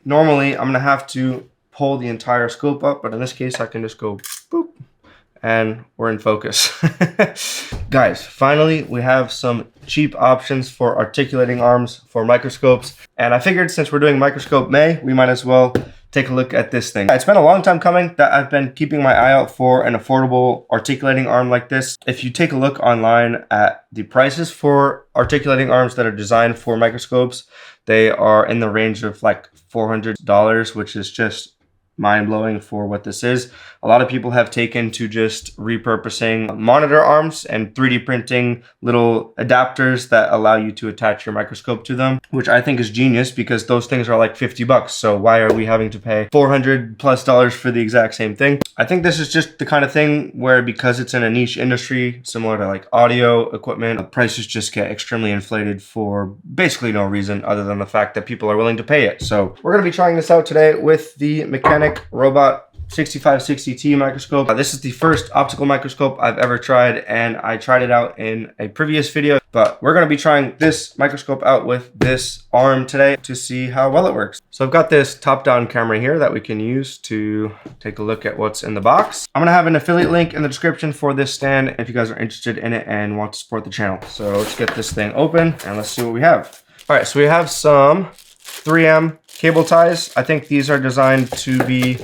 normally I'm gonna have to pull the entire scope up, but in this case I can just go boop and we're in focus. Guys, finally we have some cheap options for articulating arms for microscopes, and I figured since we're doing Microscope May, we might as well take a look at this thing. It's been a long time coming that I've been keeping my eye out for an affordable articulating arm like this. If you take a look online at the prices for articulating arms that are designed for microscopes, they are in the range of like $400, which is just mind-blowing for what this is. A lot of people have taken to just repurposing monitor arms and 3D printing little adapters that allow you to attach your microscope to them, which I think is genius because those things are like 50 bucks. So why are we having to pay $400+ for the exact same thing? I think this is just the kind of thing where, because it's in a niche industry similar to like audio equipment, the prices just get extremely inflated for basically no reason other than the fact that people are willing to pay it. So we're going to be trying this out today with the Mechanic Robot 6560T microscope. This is the first optical microscope I've ever tried, and I tried it out in a previous video, but we're going to be trying this microscope out with this arm today to see how well it works. So I've got this top-down camera here that we can use to take a look at what's in the box. I'm going to have an affiliate link in the description for this stand if you guys are interested in it and want to support the channel. So let's get this thing open and let's see what we have. All right, so we have some 3M cable ties. I think these are designed to be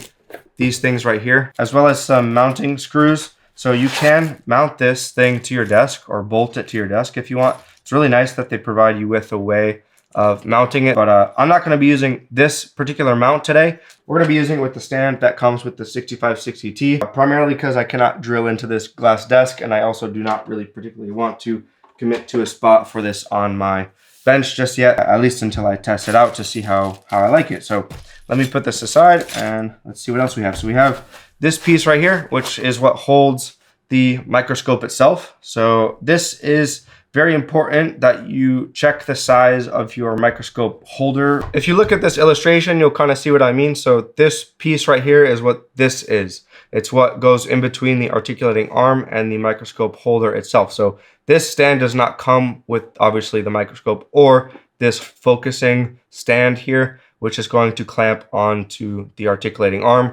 these things right here, as well as some mounting screws. So you can mount this thing to your desk or bolt it to your desk if you want. It's really nice that they provide you with a way of mounting it, but I'm not going to be using this particular mount today. We're going to be using it with the stand that comes with the 6560T, primarily because I cannot drill into this glass desk, and I also do not really particularly want to commit to a spot for this on my bench just yet, at least until I test it out to see how I like it. So let me put this aside and let's see what else we have. So we have this piece right here, which is what holds the microscope itself. So this is very important that you check the size of your microscope holder. If you look at this illustration, you'll kind of see what I mean. So this piece right here is what this is. It's what goes in between the articulating arm and the microscope holder itself. So this stand does not come with obviously the microscope or this focusing stand here, which is going to clamp onto the articulating arm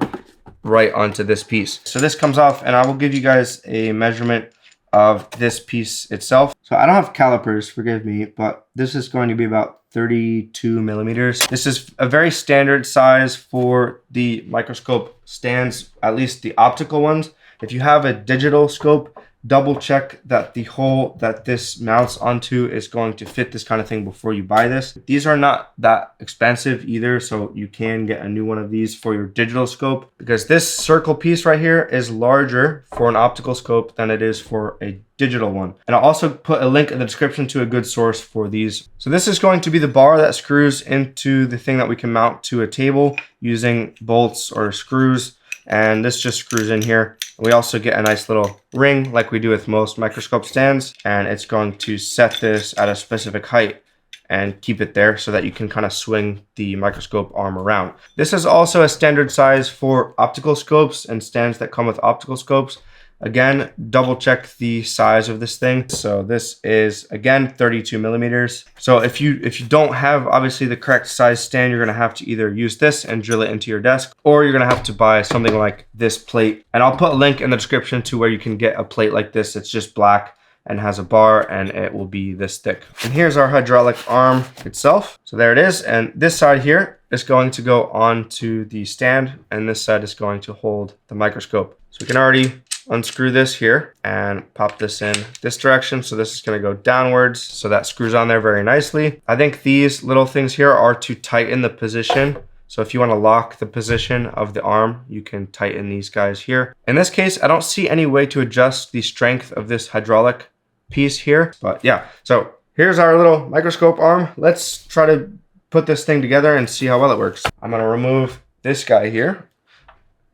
right onto this piece. So this comes off, and I will give you guys a measurement of this piece itself. So I don't have calipers, forgive me, but this is going to be about 32 millimeters. This is a very standard size for the microscope stands, at least the optical ones. If you have a digital scope, double check that the hole that this mounts onto is going to fit this kind of thing before you buy this. These are not that expensive either, so you can get a new one of these for your digital scope, because this circle piece right here is larger for an optical scope than it is for a digital one. And I'll also put a link in the description to a good source for these. So this is going to be the bar that screws into the thing that we can mount to a table using bolts or screws, and this just screws in here. We also get a nice little ring like we do with most microscope stands, and it's going to set this at a specific height and keep it there so that you can kind of swing the microscope arm around. This is also a standard size for optical scopes and stands that come with optical scopes. Again, double check the size of this thing. So this is again 32 millimeters. So if you don't have obviously the correct size stand, you're gonna have to either use this and drill it into your desk, or you're gonna have to buy something like this plate. And I'll put a link in the description to where you can get a plate like this. It's just black and has a bar, and it will be this thick. And here's our hydraulic arm itself. So there it is. And this side here is going to go onto the stand, and this side is going to hold the microscope. So we can already unscrew this here and pop this in this direction. So this is going to go downwards. So that screws on there very nicely. I think these little things here are to tighten the position. So if you want to lock the position of the arm, you can tighten these guys here. In this case, I don't see any way to adjust the strength of this hydraulic piece here, but yeah. So here's our little microscope arm. Let's try to put this thing together and see how well it works. I'm going to remove this guy here,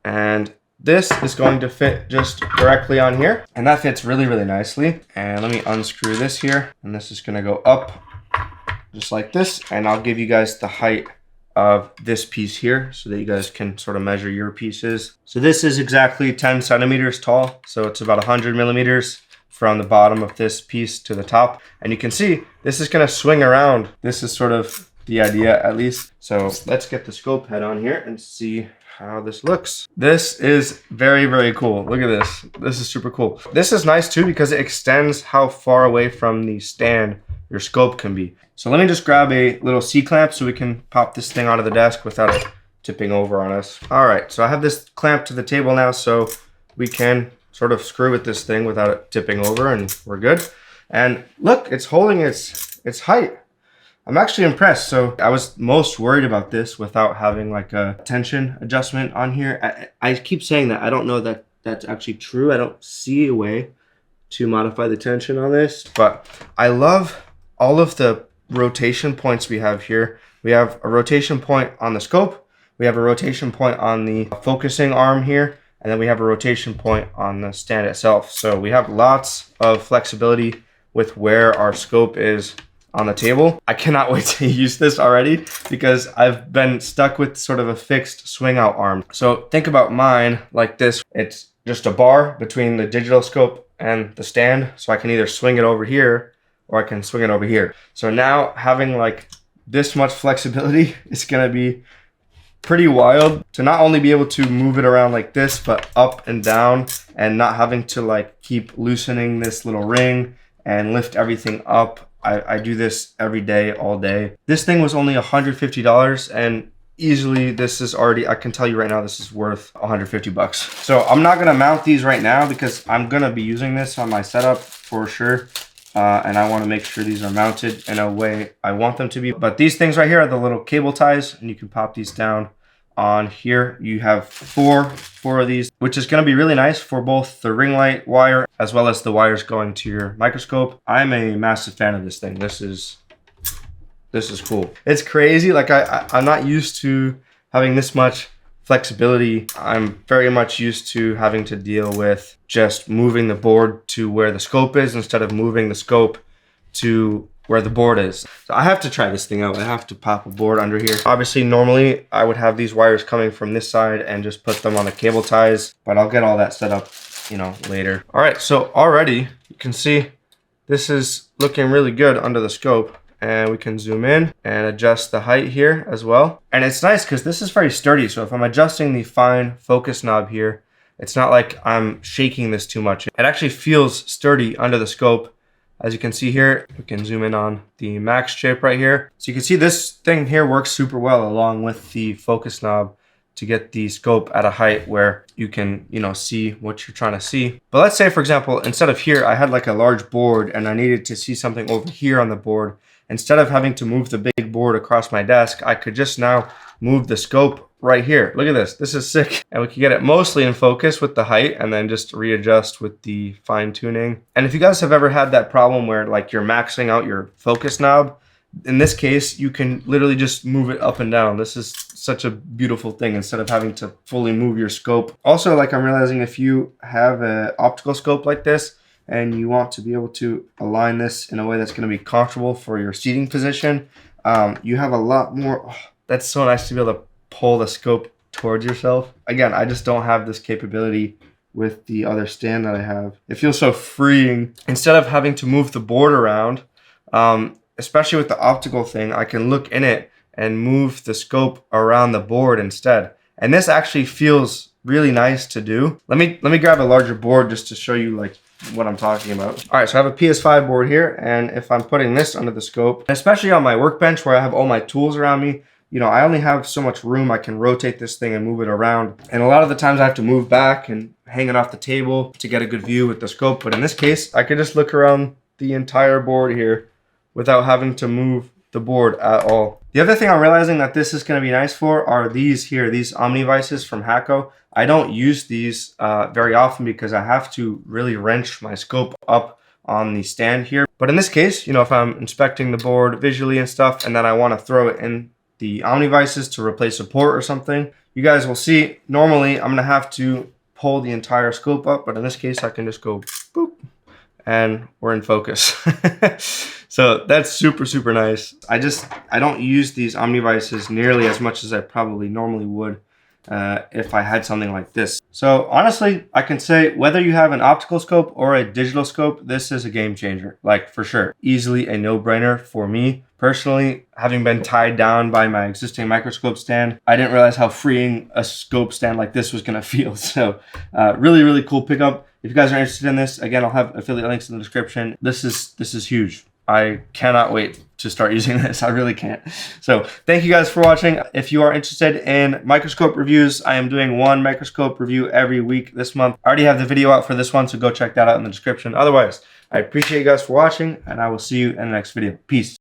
and this is going to fit just directly on here, and that fits really, really nicely. And let me unscrew this here, and this is going to go up just like this, and I'll give you guys the height of this piece here so that you guys can sort of measure your pieces. So this is exactly 10 centimeters tall, so it's about 100 millimeters from the bottom of this piece to the top. And you can see this is going to swing around. This is sort of the idea at least. So let's get the scope head on here and see how this looks. This is very, very cool. Look at this. This is super cool. This is nice too because it extends how far away from the stand your scope can be. So let me just grab a little C-clamp so we can pop this thing onto the desk without it tipping over on us. All right, so I have this clamp to the table now so we can sort of screw with this thing without it tipping over, and we're good. And look, it's holding its height. I'm actually impressed. So I was most worried about this without having like a tension adjustment on here. I keep saying that. I don't know that that's actually true. I don't see a way to modify the tension on this, but I love all of the rotation points we have here. We have a rotation point on the scope. We have a rotation point on the focusing arm here. And then we have a rotation point on the stand itself. So we have lots of flexibility with where our scope is on the table. I cannot wait to use this already because I've been stuck with sort of a fixed swing out arm. So think about mine like this. It's just a bar between the digital scope and the stand. So I can either swing it over here or I can swing it over here. So now having like this much flexibility is gonna be pretty wild to not only be able to move it around like this, but up and down and not having to like keep loosening this little ring and lift everything up. I do this every day, all day. This thing was only $150 and easily this is already, I can tell you right now, this is worth 150 bucks. So I'm not gonna mount these right now because I'm gonna be using this on my setup for sure. And I wanna make sure these are mounted in a way I want them to be. But these things right here are the little cable ties and you can pop these down on here. You have four of these, which is going to be really nice for both the ring light wire as well as the wires going to your microscope. I'm a massive fan of this thing. This is cool. It's crazy. Like I'm not used to having this much flexibility. I'm very much used to having to deal with just moving the board to where the scope is instead of moving the scope to where the board is. So I have to try this thing out. I have to pop a board under here. Obviously, normally I would have these wires coming from this side and just put them on the cable ties, but I'll get all that set up, you know, later. All right, so already you can see this is looking really good under the scope, and we can zoom in and adjust the height here as well. And it's nice because this is very sturdy. So if I'm adjusting the fine focus knob here, it's not like I'm shaking this too much. It actually feels sturdy under the scope. As you can see here, we can zoom in on the max chip right here. So you can see this thing here works super well along with the focus knob to get the scope at a height where you can, you know, see what you're trying to see. But let's say, for example, instead of here, I had like a large board and I needed to see something over here on the board. Instead of having to move the big board across my desk, I could just now move the scope right here. Look at this. This is sick. And we can get it mostly in focus with the height and then just readjust with the fine tuning. And if you guys have ever had that problem where like you're maxing out your focus knob, in this case, you can literally just move it up and down. This is such a beautiful thing instead of having to fully move your scope. Also, like I'm realizing if you have an optical scope like this and you want to be able to align this in a way that's going to be comfortable for your seating position, you have a lot more. Oh, that's so nice to be able to pull the scope towards yourself. Again, I just don't have this capability with the other stand that I have. It feels so freeing. Instead of having to move the board around, especially with the optical thing, I can look in it and move the scope around the board instead. And this actually feels really nice to do. Let me grab a larger board just to show you like what I'm talking about. All right, so I have a PS5 board here, and if I'm putting this under the scope, especially on my workbench where I have all my tools around me, you know, I only have so much room. I can rotate this thing and move it around. And a lot of the times I have to move back and hang it off the table to get a good view with the scope. But in this case, I could just look around the entire board here without having to move the board at all. The other thing I'm realizing that this is going to be nice for are these here, these Omnivices from Hacko. I don't use these very often because I have to really wrench my scope up on the stand here. But in this case, you know, if I'm inspecting the board visually and stuff, and then I want to throw it in the Omnivices to replace a port or something, you guys will see, normally I'm going to have to pull the entire scope up, but in this case, I can just go boop, and we're in focus. So that's super, super nice. I don't use these Omnivices nearly as much as I probably normally would if I had something like this. So honestly, I can say whether you have an optical scope or a digital scope, this is a game changer, like for sure. Easily a no-brainer for me. Personally, having been tied down by my existing microscope stand, I didn't realize how freeing a scope stand like this was gonna feel. So really, really cool pickup. If you guys are interested in this, again, I'll have affiliate links in the description. This is huge. I cannot wait to start using this. I really can't. So thank you guys for watching. If you are interested in microscope reviews, I am doing one microscope review every week this month. I already have the video out for this one, so go check that out in the description. Otherwise, I appreciate you guys for watching, and I will see you in the next video. Peace.